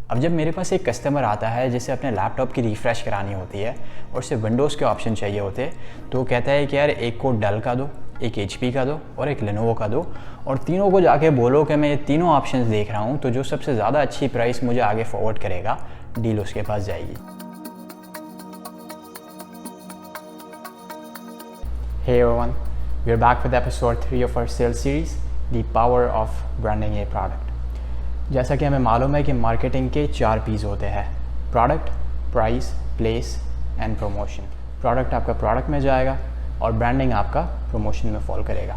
अब जब मेरे पास एक कस्टमर आता है जिसे अपने लैपटॉप की रिफ़्रेश करानी होती है और उसे विंडोज़ के ऑप्शन चाहिए होते हैं, तो वो कहता है कि यार एक को डेल का दो, एक HP का दो और एक लेनोवो का दो, और तीनों को जाके बोलो कि मैं ये तीनों ऑप्शंस देख रहा हूँ, तो जो सबसे ज़्यादा अच्छी प्राइस मुझे आगे फॉरवर्ड करेगा डील उसके पास जाएगी। Hey everyone, we're back with episode 3 of our sales series, The Power of Branding a Product. जैसा कि हमें मालूम है कि मार्केटिंग के 4 P's होते हैं: product, price, place and promotion. Product आपका प्रोडक्ट में जाएगा और ब्रांडिंग आपका प्रमोशन में फॉल करेगा।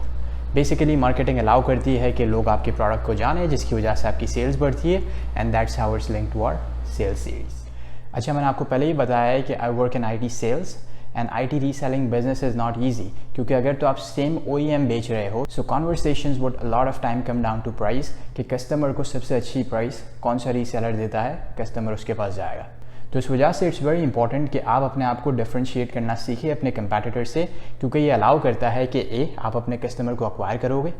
बेसिकली मार्केटिंग अलाउ करती है कि लोग आपके प्रोडक्ट को जाने, जिसकी वजह से आपकी सेल्स बढ़ती है, and that's how it's linked to our sales series. अच्छा, मैंने आपको पहले ही बताया है कि I work in IT sales and IT reselling business is not easy, क्योंकि अगर तो आप सेम OEM बेच रहे हो, so conversations would a lot of time come down to price, कि कस्टमर को सबसे अच्छी प्राइस कौन सा रीसेलर देता है, कस्टमर उसके पास जाएगा। तो इस वजह से इट्स वेरी इंपॉर्टेंट कि आप अपने आप को डिफ्रेंशिएट करना सीखिए अपने कंपैटिटर से, क्योंकि ये अलाउ करता है कि A, आप अपने कस्टमर को अक्वायर करोगे,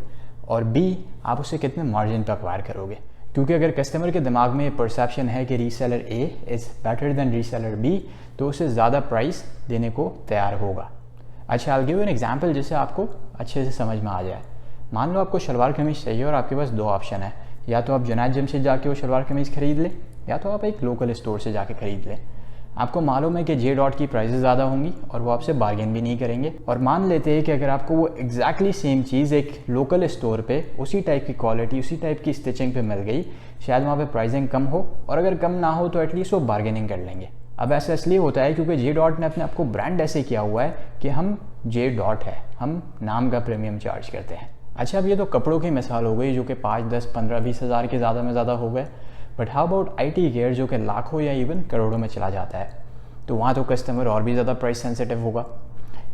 और B, आप उसे कितने मार्जिन पर अक्वायर करोगे। क्योंकि अगर कस्टमर के दिमाग में परसेप्शन है कि reseller A is better than reseller B, तो उसे ज़्यादा प्राइस देने को तैयार होगा। अच्छा, I will give you an example जिससे आपको अच्छे से समझ में आ जाए। मान लो आपको शलवार कमीज़ चाहिए और आपके पास 2 ऑप्शन है, या तो आप जुनैद जिम से जाके वो शलवार कमीज़ खरीद लें, या तो आप एक लोकल स्टोर से जाके खरीद लें। आपको मालूम है कि जे डॉट की प्राइसेस ज़्यादा होंगी और वो आपसे बार्गेन भी नहीं करेंगे। और मान लेते हैं कि अगर आपको वो एग्जैक्टली सेम चीज़ एक लोकल स्टोर पे उसी टाइप की क्वालिटी, उसी टाइप की स्टिचिंग पे मिल गई, शायद वहाँ पे प्राइसिंग कम हो, और अगर कम ना हो तो एटलीस्ट वो बार्गेनिंग कर लेंगे। अब ऐसा इसलिए होता है क्योंकि जे डॉट ने अपने आप को ब्रांड ऐसे किया हुआ है कि हम जे डॉट है, हम नाम का प्रीमियम चार्ज करते हैं। अच्छा, अब ये तो कपड़ों की मिसाल हो गई जो कि 5, 10, 15, 20 हज़ार के ज़्यादा में ज़्यादा हो गए, but how about IT gear जो कि लाखों या इवन करोड़ों में चला जाता है, तो वहाँ तो कस्टमर और भी ज़्यादा प्राइस सेंसिटिव होगा।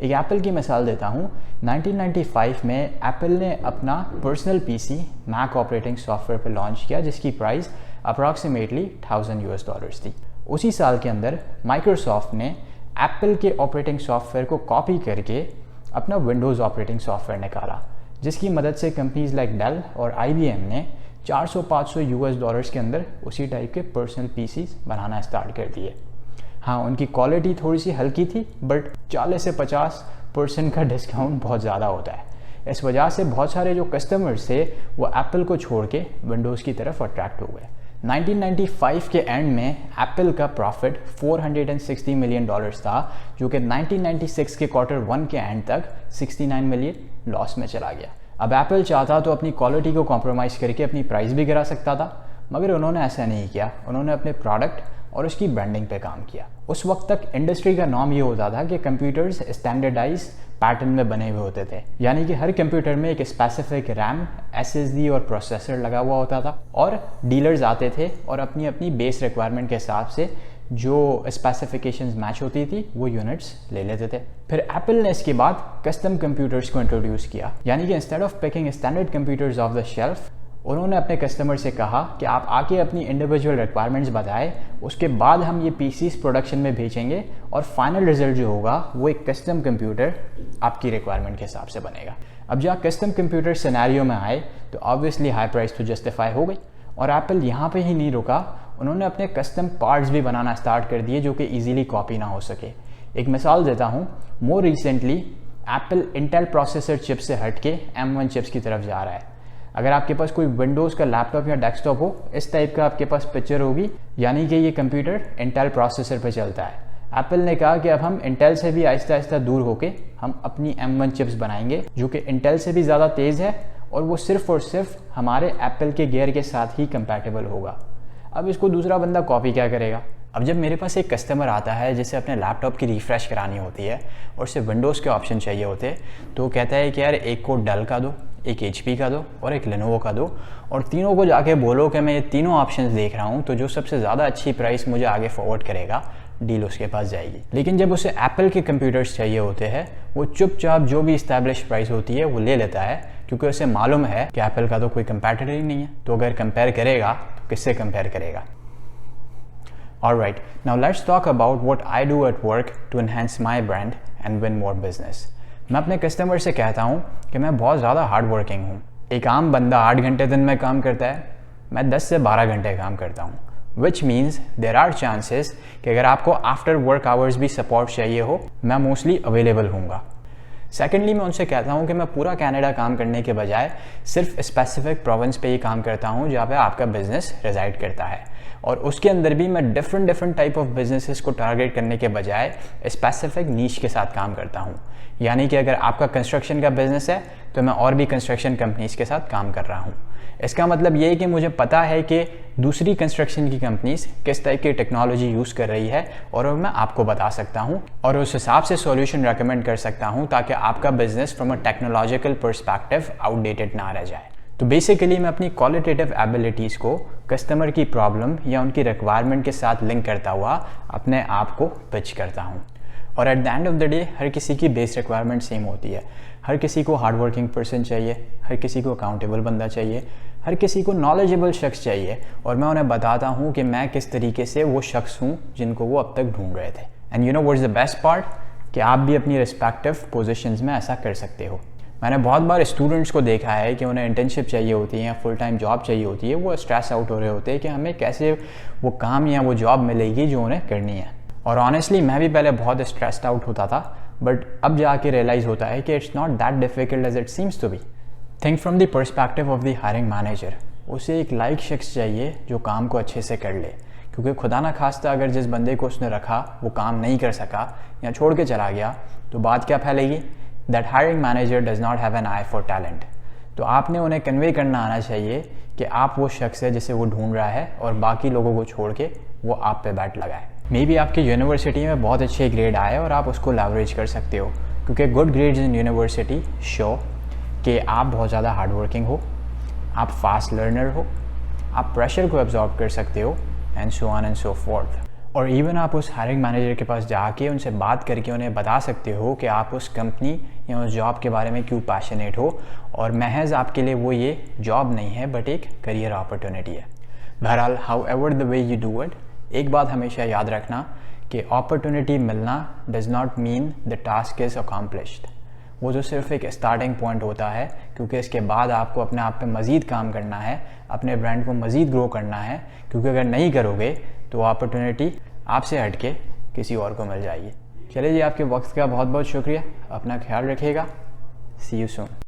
एक एप्पल की मिसाल देता हूँ। 1995 में एप्पल ने अपना personal PC Mac operating software पर लॉन्च किया, जिसकी प्राइस अप्रॉक्सीमेटली $1000 थी। उसी साल के अंदर माइक्रोसॉफ्ट ने एप्पल के ऑपरेटिंग सॉफ्टवेयर को कॉपी करके अपना विंडोज़ ऑपरेटिंग सॉफ्टवेयर निकाला, जिसकी मदद से कंपनीज लाइक डेल और IBM ने $400-500 के अंदर उसी टाइप के पर्सनल PCs बनाना स्टार्ट कर दिए। हाँ, उनकी क्वालिटी थोड़ी सी हल्की थी, बट 40 से 50% का डिस्काउंट बहुत ज़्यादा होता है। इस वजह से बहुत सारे जो कस्टमर्स थे वो एप्पल को छोड़ के विंडोज़ की तरफ अट्रैक्ट हो गए। 1995 के एंड में एप्पल का प्रॉफिट $460 मिलियन था, जो कि 1996 के Q1 के एंड तक 69 मिलियन लॉस में चला गया। अब एप्पल चाहता तो अपनी क्वालिटी को कॉम्प्रोमाइज़ करके अपनी प्राइस भी गिरा सकता था, मगर उन्होंने ऐसा नहीं किया। उन्होंने अपने प्रोडक्ट और उसकी ब्रांडिंग पे काम किया। उस वक्त तक इंडस्ट्री का नॉर्म ये होता था कि कंप्यूटर्स स्टैंडर्डाइज पैटर्न में बने हुए होते थे, यानी कि हर कंप्यूटर में एक स्पेसिफिक रैम, SSD और प्रोसेसर लगा हुआ होता था, और डीलर्स आते थे और अपनी अपनी बेस रिक्वायरमेंट के हिसाब से जो स्पेसिफिकेशंस मैच होती थी वो यूनिट्स ले लेते थे। फिर एप्पल ने इसके बाद कस्टम कंप्यूटर्स को इंट्रोड्यूस किया, यानी कि instead of picking standard computers of the shelf, उन्होंने अपने कस्टमर से कहा कि आप आके अपनी इंडिविजुअल रिक्वायरमेंट्स बताएं, उसके बाद हम ये PCs प्रोडक्शन में भेजेंगे, और फाइनल रिजल्ट जो होगा वो एक कस्टम कंप्यूटर आपकी रिक्वायरमेंट के हिसाब से बनेगा। अब जहाँ कस्टम कंप्यूटर सिनेरियो में आए तो ऑब्वियसली हाई प्राइस तो जस्टिफाई हो गई, और एप्पल यहाँ पे ही नहीं रुका, उन्होंने अपने कस्टम पार्ट्स भी बनाना स्टार्ट कर दिए जो कि ईजिली कॉपी ना हो सके। एक मिसाल देता हूँ, more recently Apple Intel processor chip से हट के M1 चिप्स की तरफ जा रहा है। अगर आपके पास कोई विंडोज़ का लैपटॉप या डेस्कटॉप हो, इस टाइप का आपके पास पिक्चर होगी, यानी कि ये कंप्यूटर इंटेल प्रोसेसर पे चलता है। एप्पल ने कहा कि अब हम इंटेल से भी आहिस्ता आहिस्ता दूर होके हम अपनी M1 चिप्स बनाएंगे, जो कि इंटेल से भी ज़्यादा तेज़ है, और वो सिर्फ और सिर्फ हमारे एप्पल के गियर के साथ ही कंपैटिबल होगा। अब इसको दूसरा बंदा कॉपी क्या करेगा। अब जब मेरे पास एक कस्टमर आता है जिसे अपने लैपटॉप की रिफ़्रेश करानी होती है और उसे विंडोज़ के ऑप्शन चाहिए होते हैं, तो वो कहता है कि यार एक को डेल का दो, एक HP का दो और एक लेनोवो का दो, और तीनों को जाके बोलो कि मैं ये तीनों ऑप्शंस देख रहा हूँ, तो जो सबसे ज़्यादा अच्छी प्राइस मुझे आगे फॉरवर्ड करेगा डील उसके पास जाएगी। लेकिन जब उसे एप्पल के कंप्यूटर्स चाहिए होते हैं, वो चुपचाप जो भी इस्टेब्लिश प्राइस होती है वो ले लेता है, क्योंकि उसे मालूम है कि एप्पल का तो कोई कंपैटिटर ही नहीं है। तो अगर कंपेयर करेगा तो किससे कंपेयर करेगा। Alright, now let's talk about what I do at work to enhance my brand and win more business. मैं अपने कस्टमर से कहता हूँ कि मैं बहुत ज़्यादा हार्ड वर्किंग हूँ। एक आम बंदा 8 घंटे दिन में काम करता है, मैं 10 से 12 घंटे काम करता हूँ। Which means there are chances कि अगर आपको आफ्टर वर्क आवर्स भी सपोर्ट चाहिए हो, मैं मोस्टली अवेलेबल हूँगा। सेकेंडली, मैं उनसे कहता हूँ कि मैं पूरा कनाडा काम करने के बजाय सिर्फ स्पेसिफिक प्रोविंस पे ही काम करता हूँ जहाँ पे आपका बिजनेस रेजाइड करता है, और उसके अंदर भी मैं डिफरेंट टाइप ऑफ बिजनेसेस को टारगेट करने के बजाय स्पेसिफिक नीश के साथ काम करता हूँ। यानी कि अगर आपका कंस्ट्रक्शन का बिजनेस है तो मैं और भी कंस्ट्रक्शन कंपनीज के साथ काम कर रहा हूँ। इसका मतलब ये है कि मुझे पता है कि दूसरी कंस्ट्रक्शन की कंपनीज किस टाइप की टेक्नोलॉजी यूज़ कर रही है, और मैं आपको बता सकता हूँ और उस हिसाब से सॉल्यूशन रेकमेंड कर सकता हूँ ताकि आपका business from a technological perspective outdated ना रह जाए। तो बेसिकली मैं अपनी क्वालिटेटिव एबिलिटीज़ को कस्टमर की प्रॉब्लम या उनकी रिक्वायरमेंट के साथ लिंक करता हुआ अपने आप को पिच करता हूँ। और at the end of the day हर किसी की बेस रिक्वायरमेंट सेम होती है। हर किसी को हार्ड वर्किंग पर्सन चाहिए, हर किसी को अकाउंटेबल बंदा चाहिए, हर किसी को नॉलेजेबल शख्स चाहिए, और मैं उन्हें बताता हूँ कि मैं किस तरीके से वो शख्स हूँ जिनको वो अब तक ढूंढ रहे थे। And you know what is the best part, कि आप भी अपनी रिस्पेक्टिव पोजीशंस में ऐसा कर सकते हो। मैंने बहुत बार स्टूडेंट्स को देखा है कि उन्हें इंटर्नशिप चाहिए होती है या फुल टाइम जॉब चाहिए होती है, वो स्ट्रेस आउट हो रहे होते हैं कि हमें कैसे वो काम या वो जॉब मिलेगी जो उन्हें करनी है। और ऑनेस्टली मैं भी पहले बहुत स्ट्रेस्ड आउट होता था, बट अब जाके रियलाइज़ होता है कि it's not that difficult as it seems to be. Think from the perspective of the hiring manager. उसे एक लाइक शख्स चाहिए जो काम को अच्छे से कर ले, क्योंकि खुदा ना खास्ता अगर जिस बंदे को उसने रखा वो काम नहीं कर सका या छोड़ के चला गया तो बात क्या फैलेगी, that hiring manager does not have an I for talent. तो आपने उन्हें कन्वे करना आना चाहिए कि आप वो शख्स है जिसे वो ढूंढ रहा है, और बाकी लोगों को छोड़ के वो आप पे बैट लगाए। मे बी आपकी यूनिवर्सिटी में बहुत अच्छे ग्रेड आए और आप उसको लेवरेज कर सकते हो, क्योंकि good grades in university show कि आप बहुत ज़्यादा हार्ड वर्किंग हो, आप फास्ट लर्नर हो, आप प्रेशर को एब्जॉर्ब कर सकते हो, and so on and so fourth. और इवन आप उस हायरिंग मैनेजर के पास जाके उनसे बात करके उन्हें बता सकते हो कि आप उस कंपनी या उस जॉब के बारे में क्यों पैशनेट हो, और महज आपके लिए वो ये जॉब नहीं है बट एक करियर अपॉर्चुनिटी है। बहरहाल, how ever the way you do it, एक बात हमेशा याद रखना कि अपॉर्चुनिटी मिलना does not mean the task is accomplished. वो जो सिर्फ एक स्टार्टिंग पॉइंट होता है, क्योंकि इसके बाद आपको अपने आप पे मज़ीद काम करना है, अपने ब्रांड को मज़ीद ग्रो करना है, क्योंकि अगर नहीं करोगे तो अपॉर्चुनिटी आपसे हट के किसी और को मिल जाएगी। चलिए जी, आपके वक्त का बहुत बहुत शुक्रिया, अपना ख्याल रखिएगा, सी यू सून।